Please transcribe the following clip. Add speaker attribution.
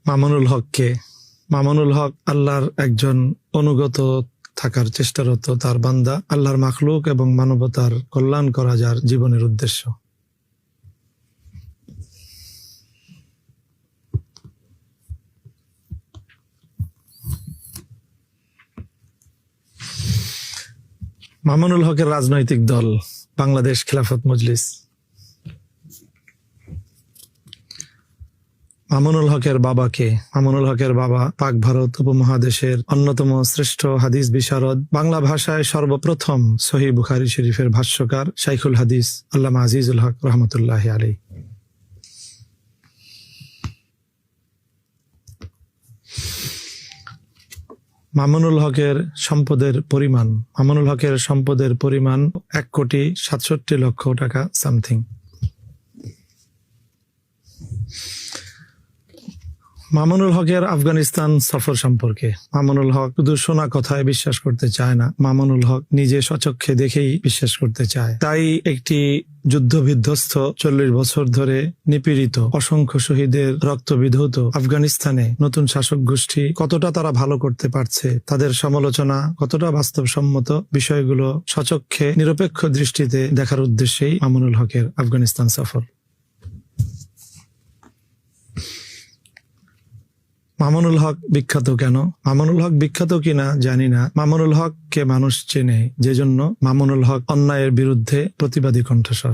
Speaker 1: মামুনুল হক কে? মামুনুল হক আল্লাহর একজন অনুগত থাকার চেষ্টারত তার বান্দা, আল্লাহর মাখলুক এবং মানবতার কল্যাণ করা যার জীবনের উদ্দেশ্য। মামুনুল হকের রাজনৈতিক দল বাংলাদেশ খিলাফত মজলিস। মামুনুল হকের বাবা কে? মামুনুল হকের বাবা পাক ভারত উপমহাদেশের অন্যতম শ্রেষ্ঠ হাদিস বিশারদ, বাংলা ভাষায় সর্বপ্রথম সহিহ বুখারী শরীফের ভাষ্যকার শাইখুল হাদিস আল্লামা আজিজুল হক রহমতুল্লাহি আলাইহি। মামুনুল হকের সম্পদের পরিমাণ, মামুনুল হকের সম্পদের পরিমাণ 1,67,00,000 টাকা সামথিং। মামুনুল হকের আফগানিস্তান সফর সম্পর্কে। মামুনুল হক শুধু শোনা কথায় বিশ্বাস করতে চায় না, মামুনুল হক নিজে স্বচক্ষে দেখেই বিশ্বাস করতে চায়। তাই একটি যুদ্ধ বিধ্বস্ত 40 বছর ধরে নিপীড়িত অসংখ্য শহীদের রক্ত বিধৌত আফগানিস্তানে নতুন শাসক গোষ্ঠী কতটা তারা ভালো করতে পারছে, তাদের সমালোচনা কতটা বাস্তবসম্মত, বিষয়গুলো স্বচক্ষে নিরপেক্ষ দৃষ্টিতে দেখার উদ্দেশ্যেই মামুনুল হকের আফগানিস্তান সফর। মামুনুল হক বিখ্যাত কেন? মামুনুল হক বিখ্যাত কিনা জানি না, মামুনুল হক কে মানুষ চেনে, যে জন্য মামুনুল হক অন্যায়ের বিরুদ্ধে প্রতিবাদী কণ্ঠস্বর।